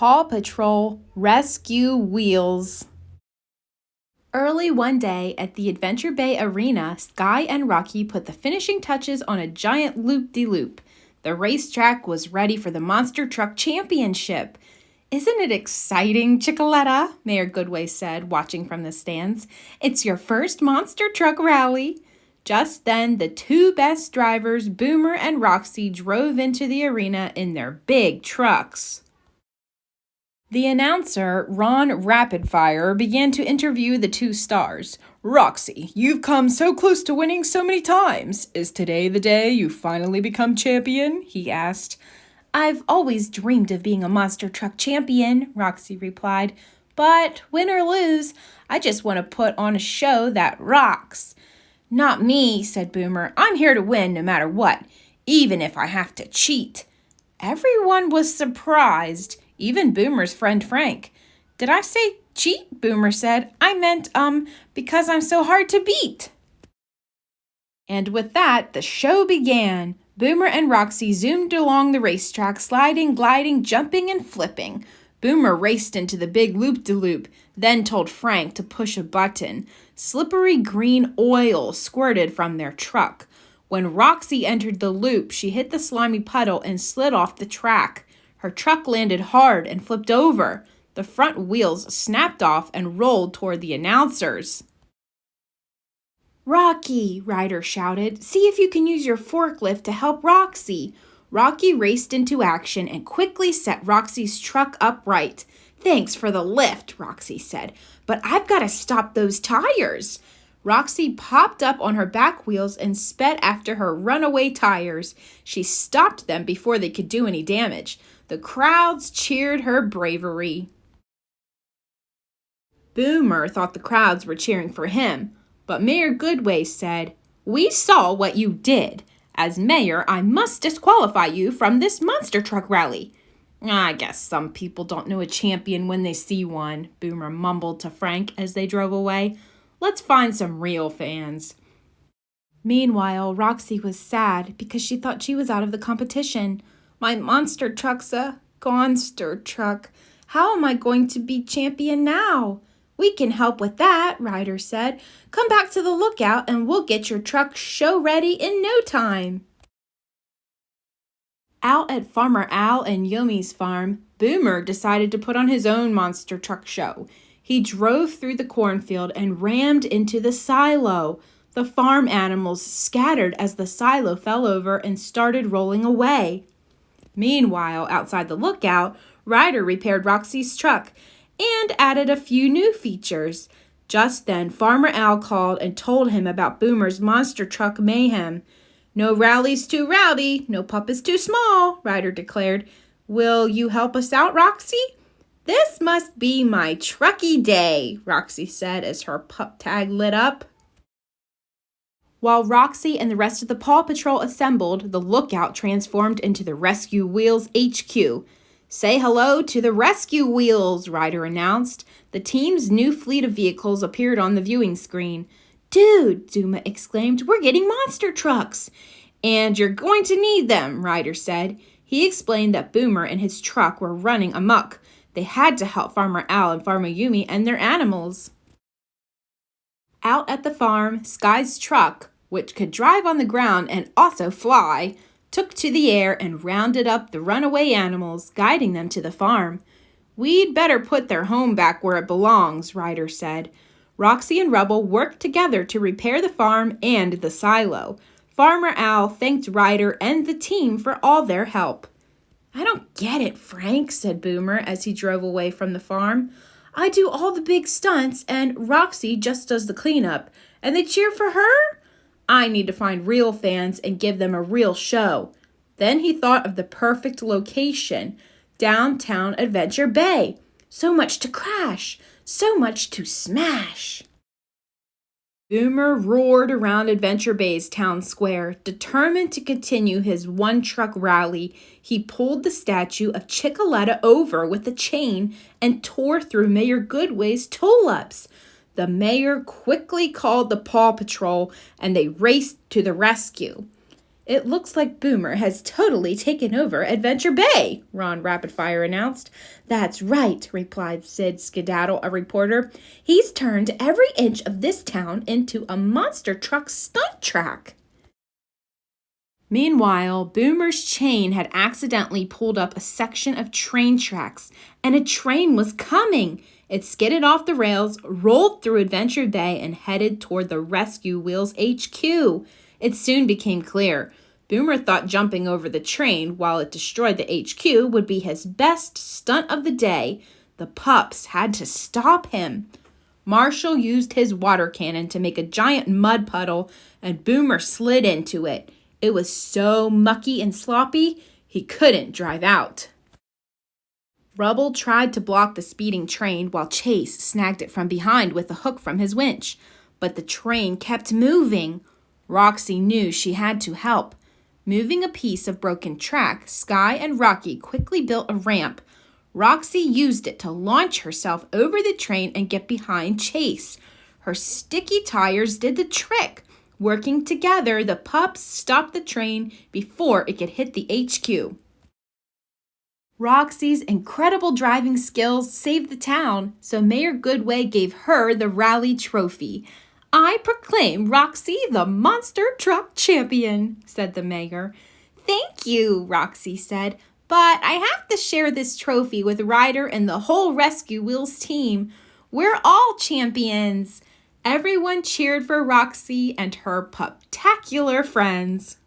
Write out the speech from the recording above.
Paw Patrol Rescue Wheels. Early one day at the Adventure Bay Arena, Sky and Rocky put the finishing touches on a giant loop-de-loop. The racetrack was ready for the Monster Truck Championship. "Isn't it exciting, Chickaletta?" Mayor Goodway said, watching from the stands. "It's your first Monster Truck rally." Just then, the two best drivers, Boomer and Roxy, drove into the arena in their big trucks. The announcer, Ron Rapidfire, began to interview the two stars. "Roxy, you've come so close to winning so many times. Is today the day you finally become champion?" he asked. "I've always dreamed of being a monster truck champion," Roxy replied. "But win or lose, I just want to put on a show that rocks." "Not me," said Boomer. "I'm here to win no matter what, even if I have to cheat." Everyone was surprised. Even Boomer's friend Frank. "Did I say cheat?" Boomer said. "I meant, because I'm so hard to beat." And with that, the show began. Boomer and Roxy zoomed along the racetrack, sliding, gliding, jumping, and flipping. Boomer raced into the big loop-de-loop, then told Frank to push a button. Slippery green oil squirted from their truck. When Roxy entered the loop, she hit the slimy puddle and slid off the track. Her truck landed hard and flipped over. The front wheels snapped off and rolled toward the announcers. "Rocky," Ryder shouted, "see if you can use your forklift to help Roxy." Rocky raced into action and quickly set Roxy's truck upright. "Thanks for the lift," Roxy said, "but I've got to stop those tires." Roxy popped up on her back wheels and sped after her runaway tires. She stopped them before they could do any damage. The crowds cheered her bravery. Boomer thought the crowds were cheering for him, but Mayor Goodway said, "We saw what you did. As mayor, I must disqualify you from this monster truck rally." "I guess some people don't know a champion when they see one," Boomer mumbled to Frank as they drove away. "Let's find some real fans." Meanwhile, Roxy was sad because she thought she was out of the competition. "My monster truck's a gonster truck. How am I going to be champion now?" "We can help with that," Ryder said. "Come back to the lookout and we'll get your truck show ready in no time." Out at Farmer Al and Yomi's farm, Boomer decided to put on his own monster truck show. He drove through the cornfield and rammed into the silo. The farm animals scattered as the silo fell over and started rolling away. Meanwhile, outside the lookout, Ryder repaired Roxy's truck and added a few new features. Just then, Farmer Al called and told him about Boomer's monster truck mayhem. "No rally's too rowdy, no pup is too small," Ryder declared. "Will you help us out, Roxy?" "This must be my trucky day," Roxy said as her pup tag lit up. While Roxy and the rest of the Paw Patrol assembled, the lookout transformed into the Rescue Wheels HQ. "Say hello to the Rescue Wheels," Ryder announced. The team's new fleet of vehicles appeared on the viewing screen. "Dude," Zuma exclaimed, "we're getting monster trucks." "And you're going to need them," Ryder said. He explained that Boomer and his truck were running amok. They had to help Farmer Al and Farmer Yumi and their animals. Out at the farm, Sky's truck, which could drive on the ground and also fly, took to the air and rounded up the runaway animals, guiding them to the farm. "We'd better put their home back where it belongs," Ryder said. Roxy and Rubble worked together to repair the farm and the silo. Farmer Al thanked Ryder and the team for all their help. "I don't get it, Frank," said Boomer as he drove away from the farm. "I do all the big stunts and Roxy just does the cleanup, and they cheer for her? I need to find real fans and give them a real show." Then he thought of the perfect location, downtown Adventure Bay. So much to crash, so much to smash. Boomer roared around Adventure Bay's town square, determined to continue his one-truck rally. He pulled the statue of Chickaletta over with a chain and tore through Mayor Goodway's tulips. The mayor quickly called the Paw Patrol, and they raced to the rescue. It looks like Boomer has totally taken over Adventure Bay, Ron Rapidfire announced. That's right, replied Sid Skedaddle, a reporter. He's turned every inch of this town into a monster truck stunt track. Meanwhile, Boomer's chain had accidentally pulled up a section of train tracks, and a train was coming. It skidded off the rails, rolled through Adventure Bay, and headed toward the Rescue Wheels HQ. It soon became clear. Boomer thought jumping over the train while it destroyed the HQ would be his best stunt of the day. The pups had to stop him. Marshall used his water cannon to make a giant mud puddle, and Boomer slid into it. It was so mucky and sloppy, he couldn't drive out. Rubble tried to block the speeding train while Chase snagged it from behind with a hook from his winch. But the train kept moving. Roxy knew she had to help. Moving a piece of broken track, Sky and Rocky quickly built a ramp. Roxy used it to launch herself over the train and get behind Chase. Her sticky tires did the trick. Working together, the pups stopped the train before it could hit the HQ. Roxy's incredible driving skills saved the town, so Mayor Goodway gave her the rally trophy. I proclaim Roxy the Monster Truck Champion, said the mayor. Thank you, Roxy said, but I have to share this trophy with Ryder and the whole Rescue Wheels team. We're all champions. Everyone cheered for Roxy and her puptacular friends.